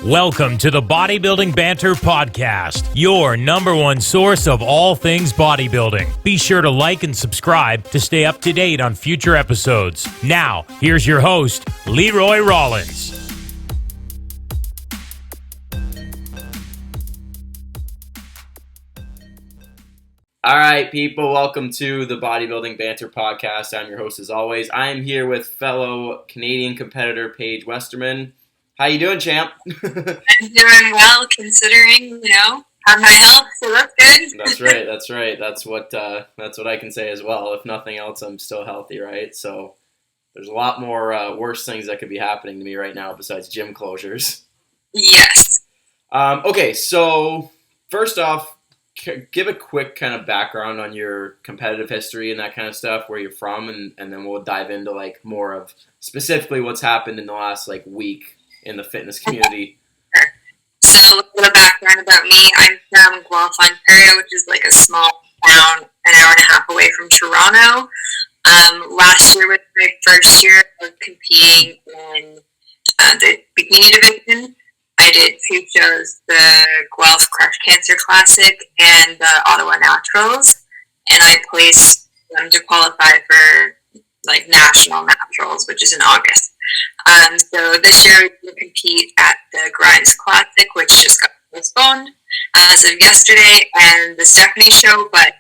Welcome to the Bodybuilding Banter podcast, your number one source of all things bodybuilding. Be sure to like and subscribe to stay up to date on future episodes. Now, here's your host, Leroy Rollins. All right, people, welcome to the Bodybuilding Banter podcast. I'm your host as always. I am here with fellow Canadian competitor Paige Westerman. How you doing, champ? I'm doing well, considering, have my health, so that's good. That's right. That's what I can say as well. If nothing else, I'm still healthy, right? So there's a lot more worse things that could be happening to me right now besides gym closures. Yes. Okay, so first off, give a quick kind of background on your competitive history and that kind of stuff, where you're from, and then we'll dive into like more of specifically what's happened in the last like week in the fitness community. So a little bit of background about me. I'm from Guelph, Ontario, which is like a small town an hour and a half away from Toronto. Last year was my first year of competing in the bikini division. I did two shows, the Guelph Crush Cancer Classic and the Ottawa Naturals, and I placed them to qualify for like national naturals, which is in August. So this year we can compete at the Grimes Classic, which just got postponed as of yesterday, and the Stephanie show, but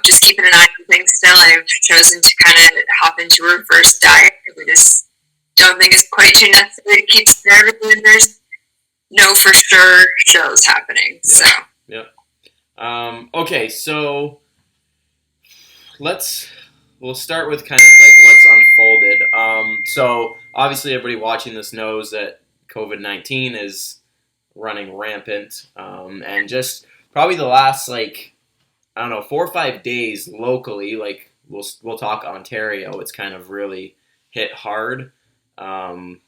just keeping an eye on things still. I've chosen to kind of hop into a reverse diet because I just don't think it's quite too necessary to keep starving when there's no for sure shows happening. Yeah. Okay, so we'll start with kind of like what's unfolded. So obviously everybody watching this knows that COVID-19 is running rampant, and just probably the last 4 or 5 days locally, like we'll talk Ontario, it's kind of really hit hard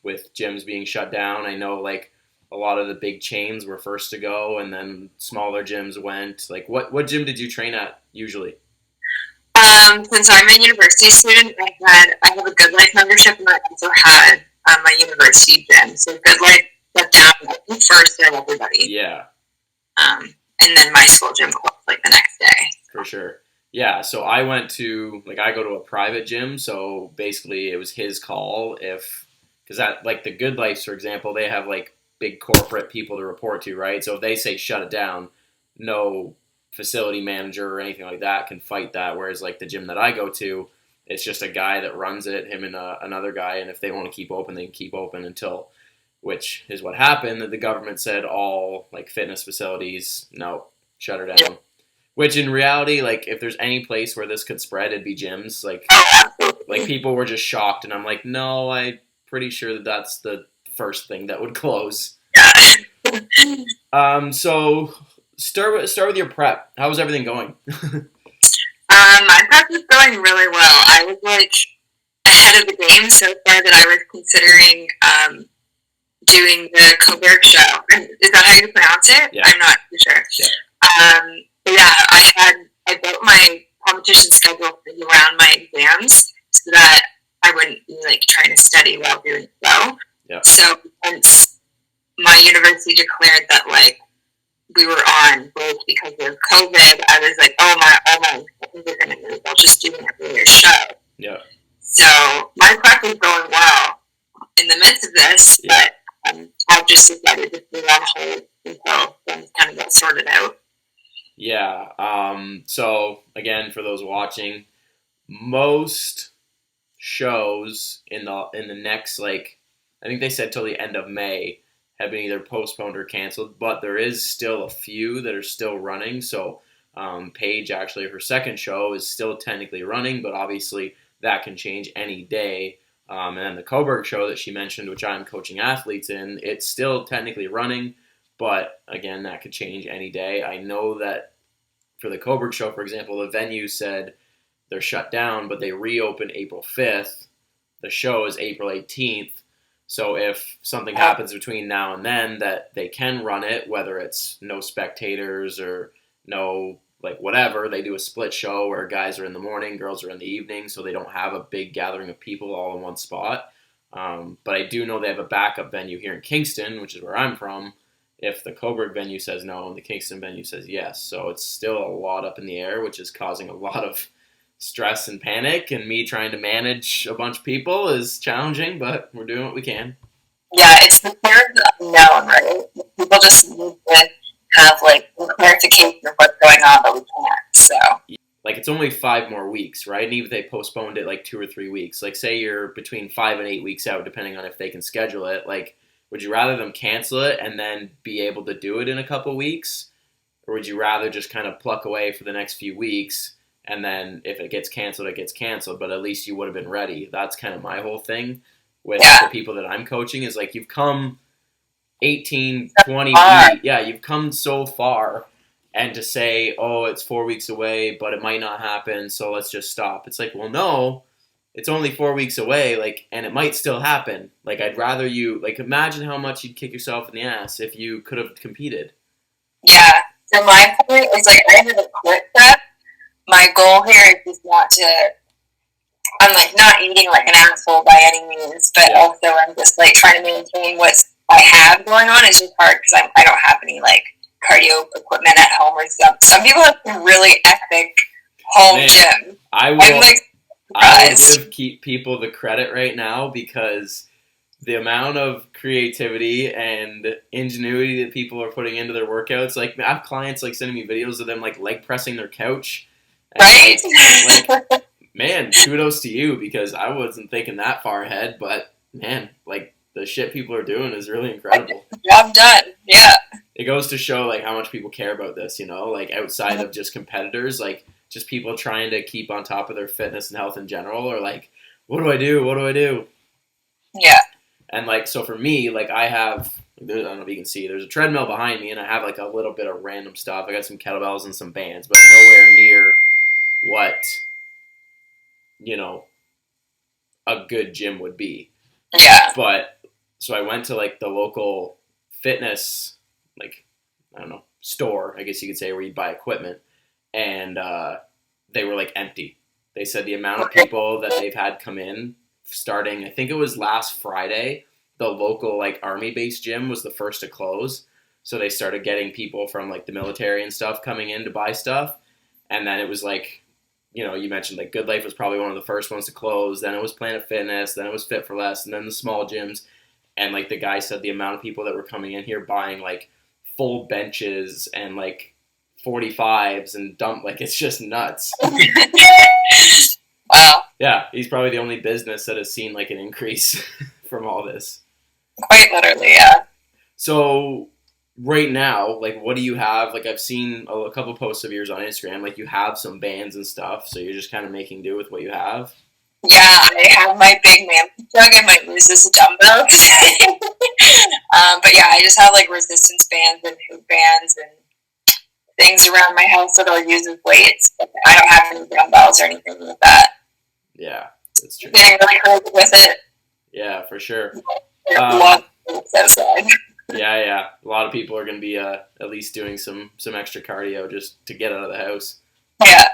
with gyms being shut down. I know like a lot of the big chains were first to go, and then smaller gyms went. Like what gym did you train at usually? Since I'm a university student, I have a Good Life membership, and I also had my university gym. So Good Life shut down first at everybody. Yeah. And then my school gym closed the next day. For sure. Yeah. So I went to I go to a private gym. So basically, it was his call because that the Good Life, for example, they have big corporate people to report to, right? So if they say shut it down, no facility manager or anything like that can fight that. Whereas the gym that I go to, it's just a guy that runs it, him and another guy, and if they want to keep open, they can keep open until, which is what happened, that the government said all fitness facilities, no, shut her down. Yeah. Which in reality, if there's any place where this could spread, it'd be gyms. People were just shocked, and I'm like, no, I'm pretty sure that's the first thing that would close. So start with your prep. How was everything going? My prep was going really well. I was ahead of the game so far that I was considering doing the Coburg show. Is that how you pronounce it? Yeah. I'm not too sure. Yeah. I built my competition schedule around my exams so that I wouldn't be trying to study while doing the show. Yeah. So once my university declared that we were on break because of COVID, I was like, oh my, they're going to I'll just do an earlier show. Yeah. So my prep was going well in the midst of this, yeah. But I've just decided to put it on hold until things kind of get sorted out. Yeah. So again, for those watching, most shows in the next I think they said till the end of May have been either postponed or canceled, but there is still a few that are still running. So Paige, actually, her second show is still technically running, but obviously that can change any day. And then the Coburg show that she mentioned, which I'm coaching athletes in, it's still technically running, but again, that could change any day. I know that for the Coburg show, for example, the venue said they're shut down, but they reopen April 5th. The show is April 18th. So if something happens between now and then that they can run it, whether it's no spectators or no, whatever, they do a split show where guys are in the morning, girls are in the evening, so they don't have a big gathering of people all in one spot. But I do know they have a backup venue here in Kingston, which is where I'm from, if the Coburg venue says no and the Kingston venue says yes. So it's still a lot up in the air, which is causing a lot of stress and panic. And me trying to manage a bunch of people is challenging, but we're doing what we can. Yeah, it's the fear of the unknown, right? People just need to have like clarification of what's going on, but we can't. So like it's only 5 more weeks, right? And even if they postponed it like 2 or 3 weeks, like say you're between 5 and 8 weeks out, depending on if they can schedule it, like would you rather them cancel it and then be able to do it in a couple weeks? Or would you rather just kind of pluck away for the next few weeks and then if it gets canceled, it gets canceled, but at least you would have been ready? That's kind of my whole thing with the people that I'm coaching is like you've come 18, 20 feet. Yeah, you've come so far. And to say, oh, it's 4 weeks away, but it might not happen, so let's just stop. It's like, well, no, it's only 4 weeks away, like, and it might still happen. Like, I'd rather you, like, imagine how much you'd kick yourself in the ass if you could have competed. Yeah. So my point is, like, I haven't quit prep. My goal here is just not to, I'm, like, not eating like an asshole by any means, but also I'm just, like, trying to maintain what I have going on. It's just hard because I don't have any, like, cardio equipment at home or stuff. Some people have some really epic home gym. I will give people the credit right now because the amount of creativity and ingenuity that people are putting into their workouts. Like I have clients like sending me videos of them like leg pressing their couch. Right. Like, man, kudos to you because I wasn't thinking that far ahead. But man, like the shit people are doing is really incredible. Job done. Yeah. It goes to show like how much people care about this, you know, like outside of just competitors, like just people trying to keep on top of their fitness and health in general, or like, what do I do? What do I do? Yeah. And like, so for me, like I have, I don't know if you can see, there's a treadmill behind me and I have like a little bit of random stuff. I got some kettlebells and some bands, but nowhere near what, you know, a good gym would be. Yeah. But so I went to like the local fitness, like, I don't know, store, I guess you could say, where you buy equipment. And they were like empty. They said the amount of people that they've had come in starting, I think it was last Friday, the local like army base gym was the first to close. So they started getting people from like the military and stuff coming in to buy stuff. And then it was like, you know, you mentioned like Good Life was probably one of the first ones to close. Then it was Planet Fitness. Then it was Fit for Less. And then the small gyms. And like the guy said the amount of people that were coming in here buying like full benches and like 45s and dump, like it's just nuts. Wow. Yeah, he's probably the only business that has seen like an increase from all this. Quite literally, yeah. So right now, like what do you have? Like I've seen a couple posts of yours on Instagram, like you have some bands and stuff, so you're just kind of making do with what you have. Yeah, I have my big man jug and my resistance dumbbells. But yeah, I just have like resistance bands and hoop bands and things around my house that I'll use as weights. But I don't have any dumbbells or anything like that. Yeah, that's true. Getting really crazy with it. Yeah, for sure. Outside. Yeah. A lot of people are going to be at least doing some extra cardio just to get out of the house. Yeah.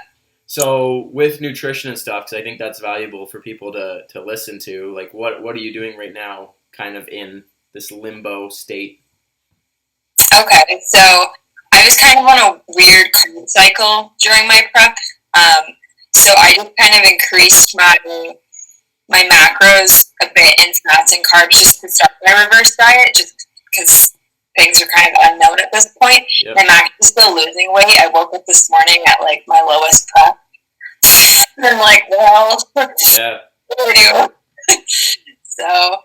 So with nutrition and stuff, because I think that's valuable for people to listen to, like what are you doing right now kind of in this limbo state? Okay, so I was kind of on a weird carb cycle during my prep. So I just kind of increased my macros a bit in fats and carbs just to start my reverse diet, just because things are kind of unknown at this point. Yep. I'm actually still losing weight. I woke up this morning at like my lowest prep. And I'm like, well, yeah. What do I do? So,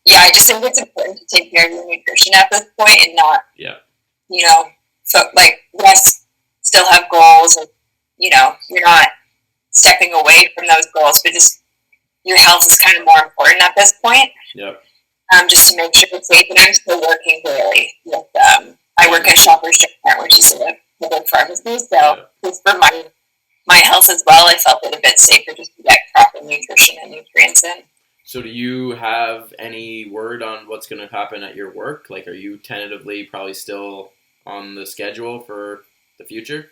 yeah, I just think it's important to take care of your nutrition at this point and not, you know, so like, yes, still have goals and, you know, you're not stepping away from those goals, but just your health is kind of more important at this point. Yep. Just to make sure it's safe. And I'm still working daily with, I work at Shoppers Drug Mart, which is a big pharmacy. So just for my health as well, I felt it a bit safer just to get proper nutrition and nutrients in. So do you have any word on what's going to happen at your work? Like, are you tentatively probably still on the schedule for the future?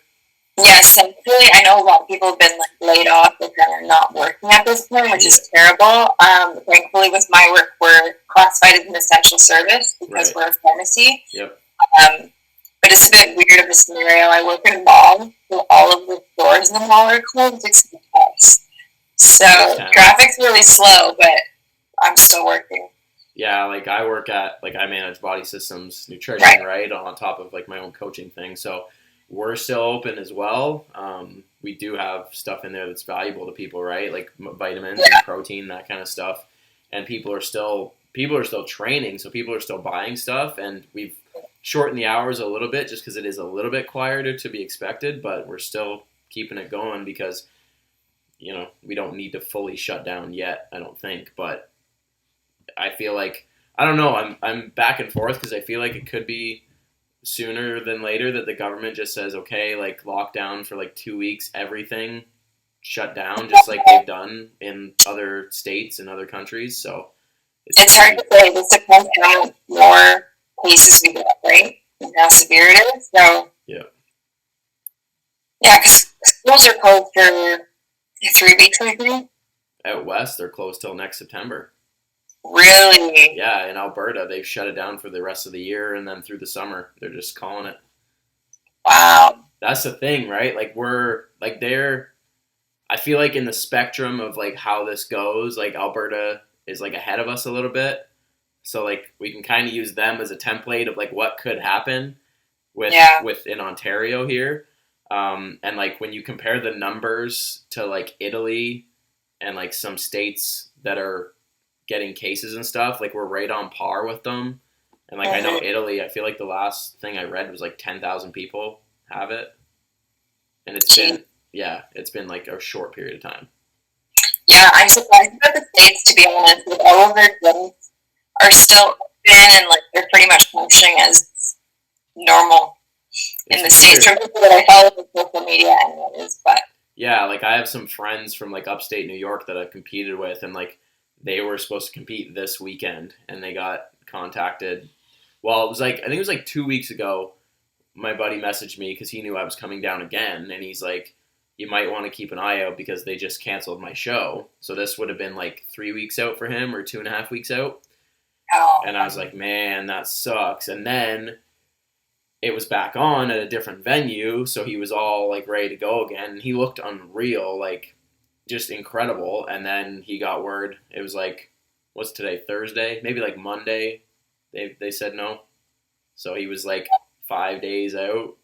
Yes, thankfully, I know a lot of people have been like laid off and kind of not working at this point, which is terrible. Thankfully, with my work, we're classified as an essential service because we're a pharmacy. Yep. But it's a bit weird of a scenario. I work in a mall, so all of the stores in the mall are closed except us. So traffic's really slow, but I'm still working. Yeah, like I work at, like I manage Body Systems Nutrition, right, on top of like my own coaching thing. So we're still open as well. We do have stuff in there that's valuable to people, right? Like vitamins and protein, that kind of stuff. And people are still training, so people are still buying stuff. And we've shortened the hours a little bit just because it is a little bit quieter to be expected, but we're still keeping it going because, you know, we don't need to fully shut down yet, I don't think. But I feel like, I don't know, I'm back and forth because I feel like it could be sooner than later that the government just says, okay, like lockdown for like 2 weeks, everything shut down, just like they've done in other states and other countries. So it's hard to say. This depends on how more cases we get, right? And how severe it is. So yeah, because schools are closed for 3 weeks, I think. Out west, they're closed till next September. Really? Yeah, in Alberta, they've shut it down for the rest of the year, and then through the summer, they're just calling it. Wow. That's the thing, right? Like I feel like in the spectrum of like how this goes, like Alberta is like ahead of us a little bit. So like we can kind of use them as a template of like what could happen with in Ontario here. And like when you compare the numbers to like Italy and like some states that are getting cases and stuff, like we're right on par with them. And like I know Italy, I feel like the last thing I read was like 10,000 people have it. And it's been like a short period of time. Yeah, I'm surprised about the States, to be honest, with all of their gyms are still open and like they're pretty much functioning as normal in the States from people that I follow on social media anyways. But yeah, like I have some friends from like upstate New York that I've competed with, and like they were supposed to compete this weekend and they got contacted. Well, it was like, I think it was like 2 weeks ago, my buddy messaged me because he knew I was coming down again, and he's like, you might want to keep an eye out because they just canceled my show. So this would have been like 3 weeks out for him or 2.5 weeks out. And I was like, man, that sucks. And then it was back on at a different venue, so he was all like ready to go again. And he looked unreal, like just incredible. And then he got word. It was like, what's today? Thursday? Maybe like Monday. They said no. So he was like 5 days out.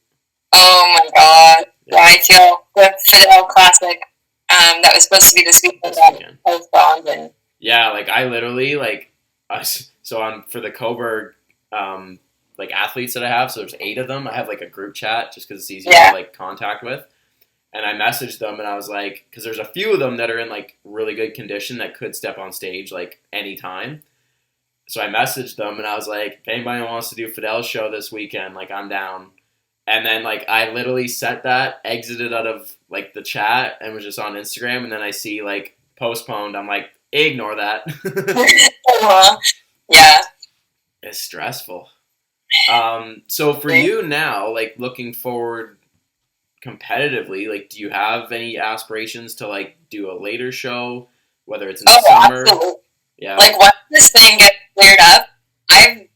Oh my god. Yeah, I feel the Fidel Classic that was supposed to be this weekend postponed. And yeah, like I literally so on for the Coburg like athletes that I have, so there's 8 of them. I have like a group chat just because it's easy to like contact with. And I messaged them and I was like, because there's a few of them that are in like really good condition that could step on stage like anytime. So I messaged them and I was like, if anybody wants to do Fidel's show this weekend, like I'm down. And then like I literally sent that, exited out of like the chat and was just on Instagram, and then I see like postponed. I'm like, ignore that. Yeah. It's stressful. So for you now, like looking forward competitively, like do you have any aspirations to like do a later show, whether it's in the summer? Absolutely. Yeah. Like once this thing gets cleared up, I've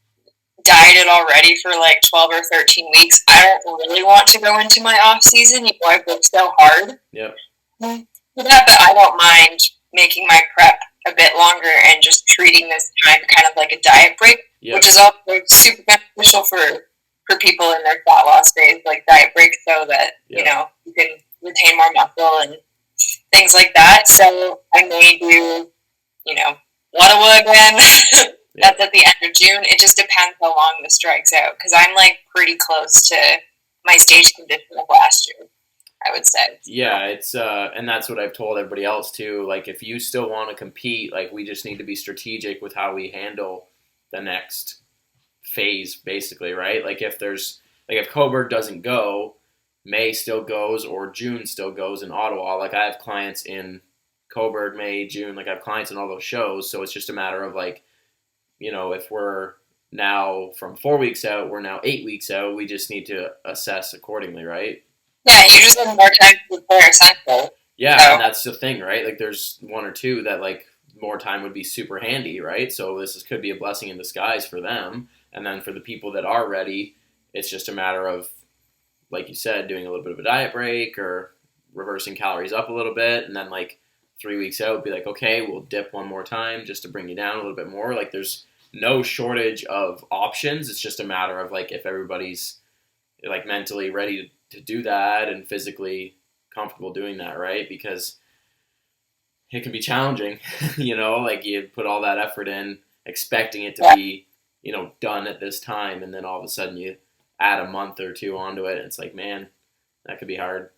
dieted already for like 12 or 13 weeks. I don't really want to go into my off season. You know, I've worked so hard. Yep. For that, but I don't mind making my prep a bit longer and just treating this time kind of like a diet break, which is also super beneficial for people in their fat loss phase, like diet breaks, so that you know you can retain more muscle and things like that. So I may do, you know, Ottawa again. That's at the end of June. It just depends how long this drags out, because I'm like pretty close to my stage condition of last year, I would say. Yeah, it's and that's what I've told everybody else too. Like if you still want to compete, like we just need to be strategic with how we handle the next phase, basically, right? Like if Coburg doesn't go, May still goes, or June still goes in Ottawa. Like I have clients in Coburg, May, June. Like I have clients in all those shows, so it's just a matter of like, you know, if we're now from 4 weeks out, we're now 8 weeks out, we just need to assess accordingly, right? Yeah, you just have more time to prepare, essentially. Yeah, So, and that's the thing, right? Like, there's one or two that like more time would be super handy, right? So could be a blessing in disguise for them, and then for the people that are ready, it's just a matter of, like you said, doing a little bit of a diet break or reversing calories up a little bit, and then like 3 weeks out, be like, okay, we'll dip one more time just to bring you down a little bit more. Like, there's no shortage of options. It's just a matter of like if everybody's like mentally ready to do that and physically comfortable doing that, right? Because it can be challenging, like you put all that effort in, expecting it to yeah, be, done at this time, and then all of a sudden you add a month or two onto it, and it's like, man, that could be hard.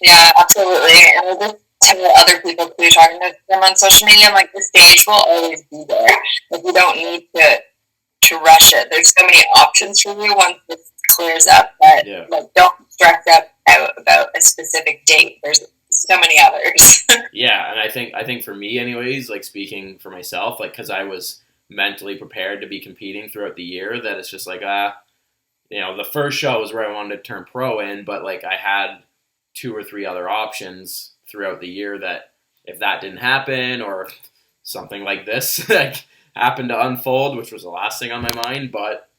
yeah, absolutely. And I just tell other people too, talking to them on social media, I'm like, the stage will always be there. Like, you don't need to rush it. There's so many options for you once this clears up that Yeah. like don't stress out about a specific date. There's so many others. Yeah, and I think for me anyways, like speaking for myself, like cuz I was mentally prepared to be competing throughout the year, that it's just like the first show was where I wanted to turn pro in, but like I had two or three other options throughout the year that if that didn't happen or something like this like happened to unfold, which was the last thing on my mind, but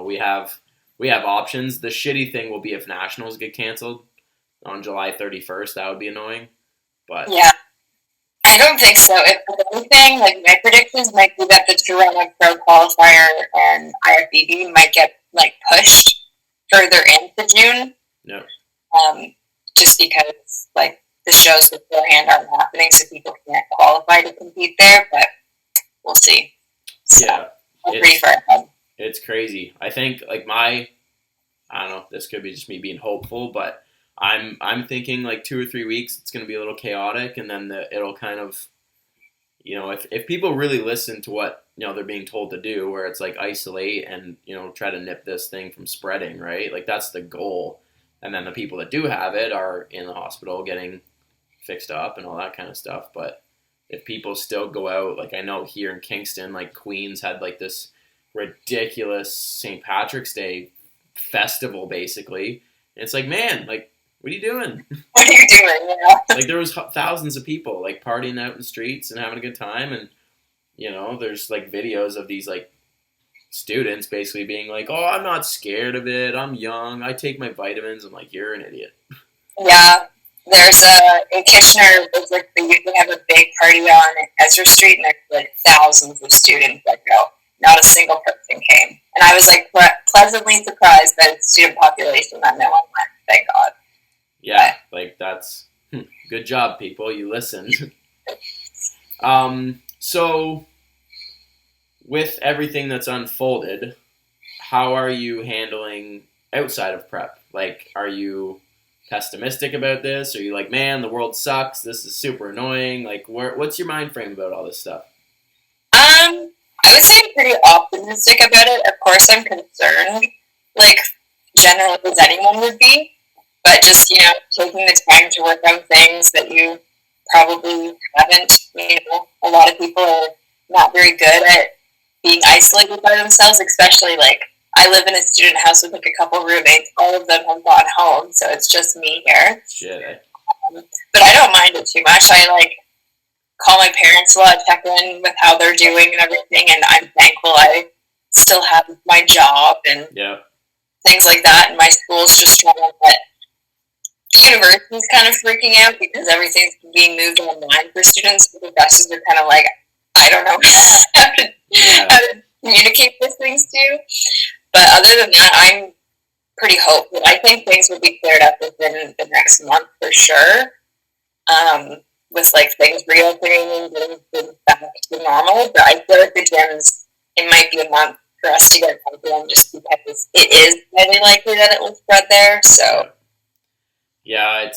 we have options. The shitty thing will be if nationals get canceled on July 31st. That would be annoying. But Yeah, I don't think so. If anything, like my predictions might be that the Toronto Pro qualifier and IFBB might get like pushed further into June. no. Um, just because like the shows beforehand aren't happening, so people can't qualify to compete there. But we'll see. So, Yeah, I'm pretty it's far ahead. it's crazy. I think like I don't know, this could be just me being hopeful, but I'm thinking like 2 or 3 weeks it's going to be a little chaotic, and then it'll kind of, if people really listen to what they're being told to do, where it's like isolate and try to nip this thing from spreading, right? Like that's the goal, and then the people that do have it are in the hospital getting fixed up and all that kind of stuff. But if people still go out, like I know here in Kingston, like Queens had like this ridiculous St. Patrick's Day festival basically. And it's like, man, like, what are you doing? What are you doing? Like there was thousands of people like partying out in the streets and having a good time, and there's like videos of these like students basically being like, "Oh, I'm not scared of it. I'm young. I take my vitamins." I'm like, "You're an idiot." Yeah, there's in Kitchener. There's like they usually have a big party on Ezra Street, and there's like thousands of students that go. Not a single person came, and I was like pleasantly surprised by the student population that no one went. Thank God. Yeah, like that's good job, people. You listened. So with everything that's unfolded, how are you handling outside of prep? Like, are you pessimistic about this? Are you like, man, the world sucks. This is super annoying. Like, what's your mind frame about all this stuff? I would say I'm pretty optimistic about it. Of course, I'm concerned, like generally as anyone would be, but just taking the time to work on things that you probably haven't. A lot of people are not very good at being isolated by themselves, especially like I live in a student house with like a couple roommates. All of them have gone home, so it's just me here. Shit. But I don't mind it too much. I like call my parents a lot, check in with how they're doing and everything, and I'm thankful I still have my job and Yeah. things like that. And my school's just struggling, but the university's kind of freaking out because everything's being moved online for students. The professors are kind of like, I don't know how to communicate these things to you. But other than that, I'm pretty hopeful. I think things will be cleared up within the next month for sure. With like things reopening and getting things back to normal. But I feel like the gyms, it might be a month for us to get open just because it is highly likely that it will spread there. So Yeah,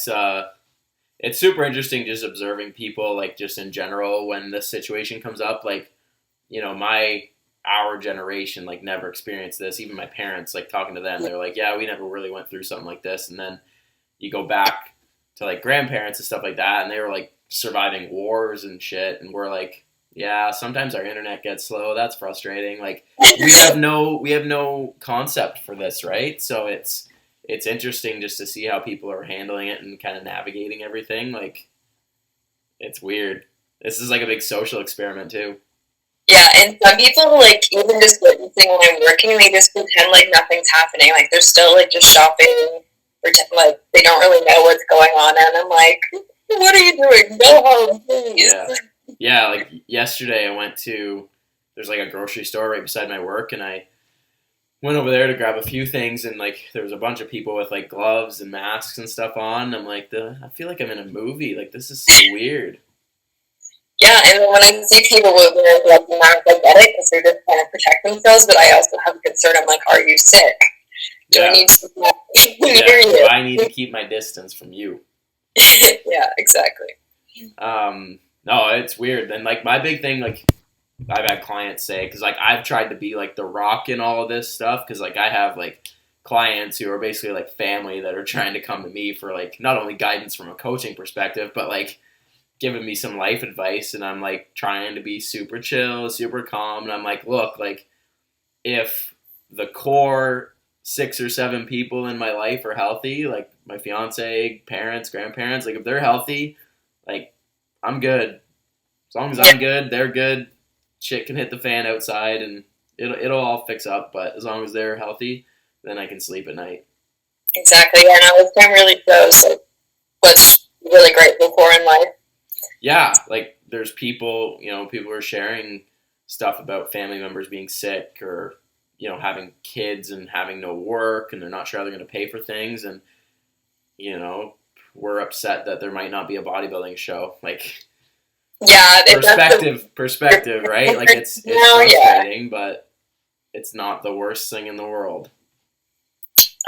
it's super interesting just observing people like just in general when this situation comes up. Like, our generation like never experienced this. Even my parents, like talking to them, they're like, yeah, we never really went through something like this. And then you go back to like grandparents and stuff like that, and they were like surviving wars and shit, and we're like, yeah, sometimes our internet gets slow. That's frustrating. Like we have no concept for this, right? So it's it's interesting just to see how people are handling it and kind of navigating everything. Like, it's weird. This is like a big social experiment too. Yeah, and some people, like, even just witnessing when I'm working, they just pretend like nothing's happening. Like, they're still, like, just shopping, pretend like they don't really know what's going on, and I'm like, what are you doing? Go home, please. Yeah, like, yesterday I went to, there's, like, a grocery store right beside my work, and I went over there to grab a few things, and, like, there was a bunch of people with, like, gloves and masks and stuff on, and I'm like, I feel like I'm in a movie. Like, this is so weird. Yeah, and when I see people with their gloves and masks, I get it because they're just trying to protect themselves. But I also have a concern. I'm like, are you sick? Do I need to near you? Do I need to keep my distance from you? Yeah, exactly. No, it's weird. And like my big thing, like I've had clients say, because like I've tried to be like the Rock in all of this stuff, because like I have like clients who are basically like family that are trying to come to me for like not only guidance from a coaching perspective, but like giving me some life advice, and I'm like trying to be super chill, super calm, and I'm like, look, like if the core 6 or 7 people in my life are healthy, like my fiance, parents, grandparents, like if they're healthy, like I'm good. As long as I'm good, they're good. Shit can hit the fan outside, and it'll all fix up. But as long as they're healthy, then I can sleep at night. Exactly, and this time really shows like what's really grateful for in life. Yeah, like there's people, people are sharing stuff about family members being sick or, having kids and having no work, and they're not sure how they're going to pay for things. And, we're upset that there might not be a bodybuilding show. Like, yeah, perspective, right? Like it's frustrating, but it's not the worst thing in the world.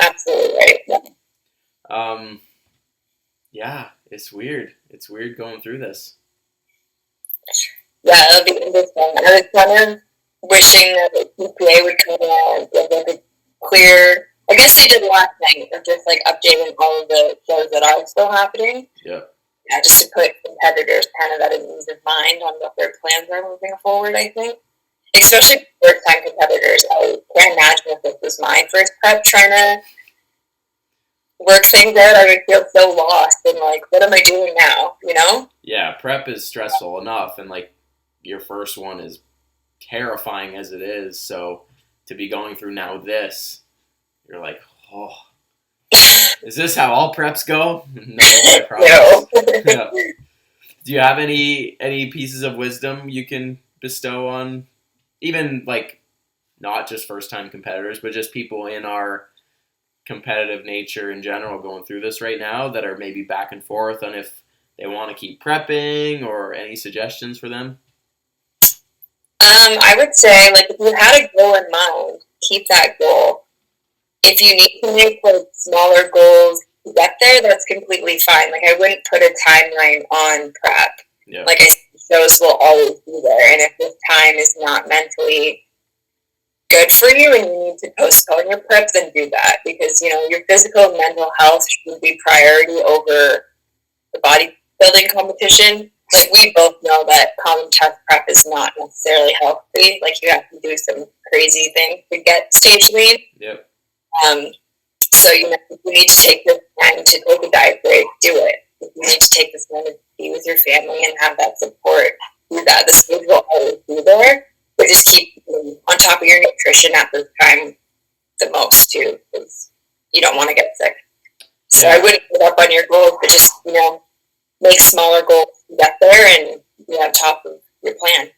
Absolutely right. Yeah, it's weird. It's weird going through this. Yeah, it'll be interesting. I was kind of wishing that the CPA would come in and give like a clear. I guess they did last night of just like updating all of the shows that are still happening. Yeah. Yeah, just to put competitors kind of at an ease of mind on what their plans are moving forward, I think. Especially first-time competitors. I can't imagine if this was my first prep trying to work things out. I would feel so lost and like, what am I doing now, Yeah, prep is stressful enough, and like your first one is terrifying as it is, so to be going through now this, you're like, oh, is this how all preps go? No, I promise. No. Do you have any pieces of wisdom you can bestow on even like not just first time competitors, but just people in our competitive nature in general going through this right now that are maybe back and forth on if they want to keep prepping, or any suggestions for them? I would say, like, if you had a goal in mind, keep that goal. If you need to make like smaller goals to get there, that's completely fine. Like, I wouldn't put a timeline on prep. Yeah. Like I said, shows will always be there, and if this time is not mentally good for you and you need to postpone your prep, then do that, because your physical and mental health should be priority over the bodybuilding competition. Like, we both know that common test prep is not necessarily healthy. Like, you have to do some crazy things to get stage lean. Yep. So if you need to take this time to take a diet break, do it. If you need to take this time to be with your family and have that support, do that. The stage will always be there, but just keep on top of your nutrition at this time the most too, because you don't want to get sick. So I wouldn't give up on your goals, but just make smaller goals to get there and be on top of your plan.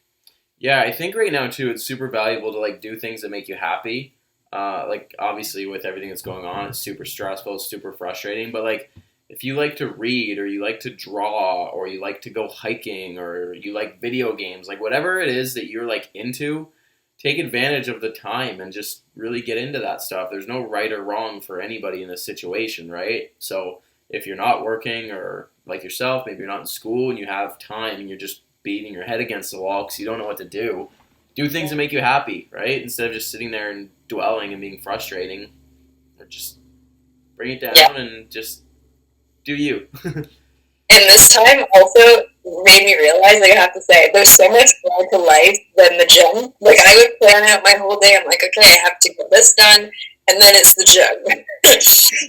Yeah, I think right now too, it's super valuable to like do things that make you happy. Like obviously with everything that's going on, it's super stressful, it's super frustrating. But like if you like to read, or you like to draw, or you like to go hiking, or you like video games, like whatever it is that you're like into, take advantage of the time and just really get into that stuff. There's no right or wrong for anybody in this situation, right? So if you're not working, or like yourself, maybe you're not in school and you have time and you're just beating your head against the wall because you don't know what to do things that make you happy, right? Instead of just sitting there and dwelling and being frustrating, or just bring it down and just do you. And this time also made me realize, like, I have to say, there's so much more to life than the gym. Like, I would plan out my whole day. I'm like, okay, I have to get this done, and then it's the gym,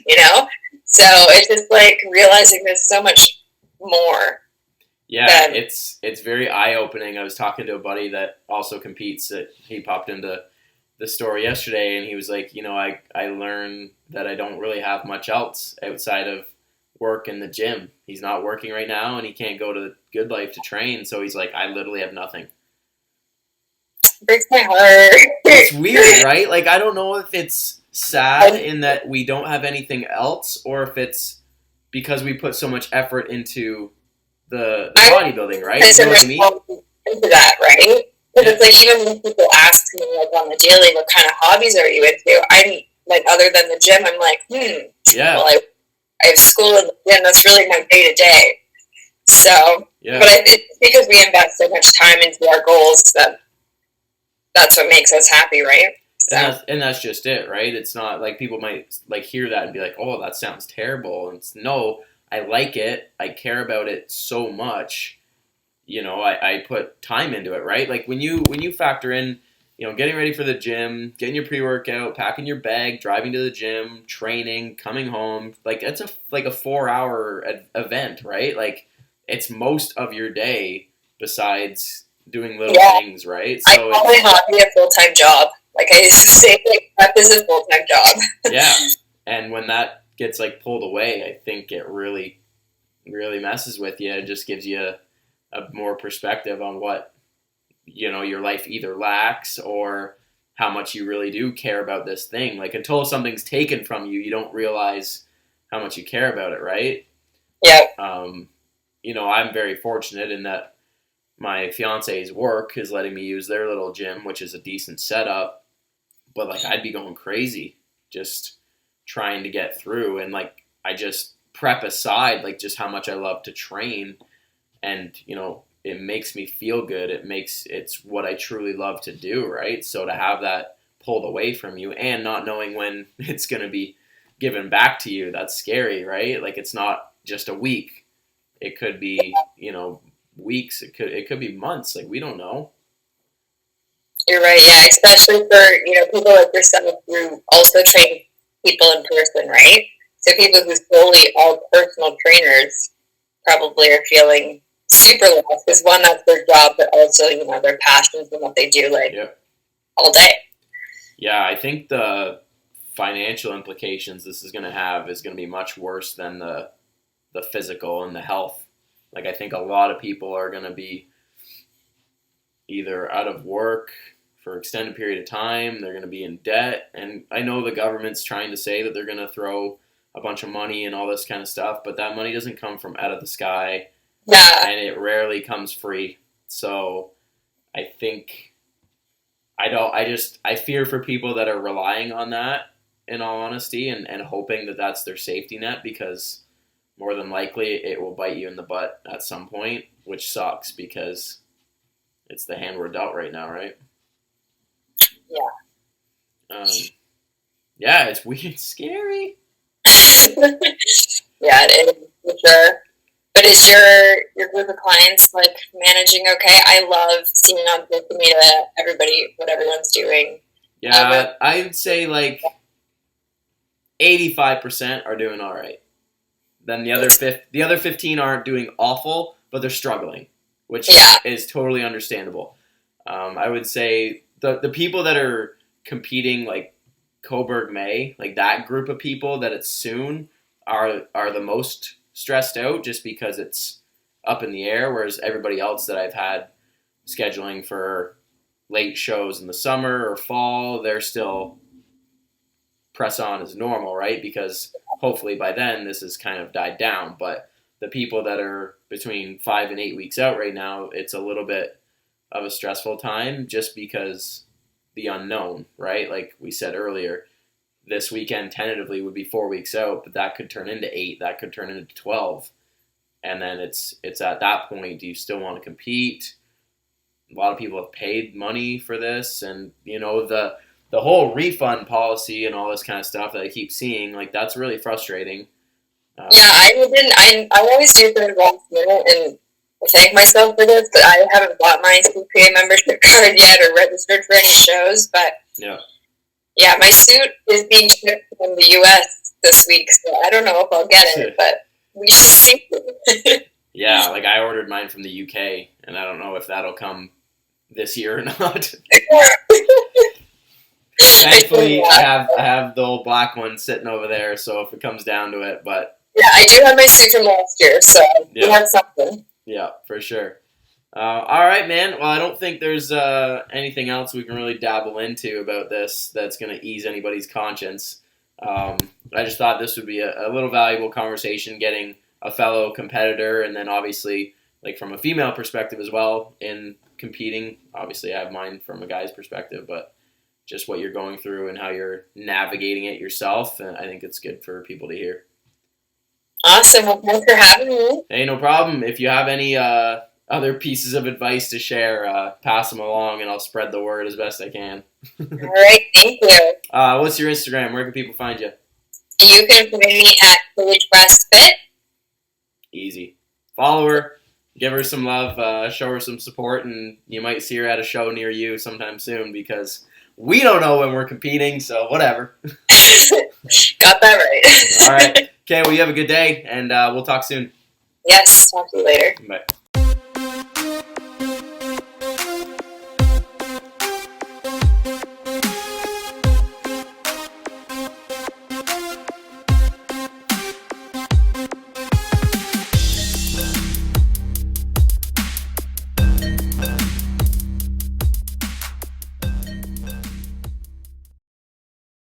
you know? So it's just like realizing there's so much more. Yeah, it's very eye-opening. I was talking to a buddy that also competes. That he popped into the store yesterday, and he was like, I learned that I don't really have much else outside of work in the gym. He's not working right now, and he can't go to Good Life to train. So he's like, I literally have nothing. Breaks my heart. It's weird, right? Like, I don't know if it's sad in that we don't have anything else, or if it's because we put so much effort into the bodybuilding, right? You know what I mean? Into that, right? Because it's like, even when people ask me like on the daily, what kind of hobbies are you into? I'm like, other than the gym, I'm like, Yeah. Well, I have school and the gym. That's really my day to day. So, yeah. But it's because we invest so much time into our goals that that's what makes us happy, right? So. And that's just it, right? It's not like people might like hear that and be like, "Oh, that sounds terrible." And it's no, I like it. I care about it so much. I put time into it, right? Like when you factor in, getting ready for the gym, getting your pre-workout, packing your bag, driving to the gym, training, coming home, like it's a 4-hour event, right? Like it's most of your day besides doing little things, right? So I call my hobby a full-time job. Like I used to say, like prep is a full-time job. Yeah, and when that gets like pulled away, I think it really, really messes with you. It just gives you a more perspective on what your life either lacks or how much you really do care about this thing. Like until something's taken from you, you don't realize how much you care about it, right? Yeah. I'm very fortunate in that my fiance's work is letting me use their little gym, which is a decent setup. But like I'd be going crazy just trying to get through, and like I just prep aside like just how much I love to train, and it makes me feel good. It's what I truly love to do, right? So to have that pulled away from you and not knowing when it's going to be given back to you, that's scary, right? Like it's not just a week. It could be, weeks. It could be months. Like we don't know. You're right. Yeah, especially for people like yourself who also train people in person, right? So people who solely are personal trainers probably are feeling super lost because one, that's their job, but also their passions and what they do all day. Yeah, I think the financial implications this is going to have is going to be much worse than the physical and the health. Like I think a lot of people are going to be either out of work for an extended period of time, they're going to be in debt, and I know the government's trying to say that they're going to throw a bunch of money and all this kind of stuff, but that money doesn't come from out of the sky. Yeah. And it rarely comes free. So I think I fear for people that are relying on that, in all honesty, and hoping that that's their safety net, because more than likely it will bite you in the butt at some point, which sucks because it's the hand we're dealt right now, right? Yeah. Yeah, it's weird, it's scary. Yeah, it is for sure. But is your group of clients like managing okay? I love seeing on social media what everyone's doing. Yeah, I'd say like 85% are doing all right. Then the other 15 aren't doing awful, but they're struggling, which is totally understandable. I would say the people that are competing like Coburg May, like that group of people that it's soon are the most stressed out just because it's up in the air, whereas everybody else that I've had scheduling for late shows in the summer or fall, they're still press on as normal, right? Because hopefully by then this has kind of died down. But the people that are between 5 and 8 weeks out right now, it's a little bit of a stressful time just because the unknown, right? Like we said earlier, this weekend tentatively would be 4 weeks out, but that could turn into 8, that could turn into 12. And then it's at that point, do you still want to compete? A lot of people have paid money for this, and the whole refund policy and all this kind of stuff that I keep seeing, like that's really frustrating. I always do things last minute and thank myself for this, but I haven't bought my CPA membership card yet or registered for any shows, but Yeah, my suit is being shipped from the U.S. this week, so I don't know if I'll get it, but we shall see. Yeah, like I ordered mine from the UK, and I don't know if that'll come this year or not. Thankfully, I have the old black one sitting over there, so if it comes down to it, but yeah, I do have my suit from last year, so we have something. Yeah, for sure. All right, man. Well, I don't think there's anything else we can really dabble into about this that's going to ease anybody's conscience. I just thought this would be a little valuable conversation, getting a fellow competitor, and then obviously, like from a female perspective as well, in competing. Obviously, I have mine from a guy's perspective, but just what you're going through and how you're navigating it yourself, and I think it's good for people to hear. Awesome. Well, thanks for having me. Hey, no problem. If you have any other pieces of advice to share, pass them along, and I'll spread the word as best I can. All right. Thank you. What's your Instagram? Where can people find you? You can find me at Paige Westerman. Easy. Follow her. Give her some love. Show her some support, and you might see her at a show near you sometime soon because we don't know when we're competing, so whatever. Got that right. All right. Okay, well, you have a good day, and we'll talk soon. Yes, talk to you later. Bye.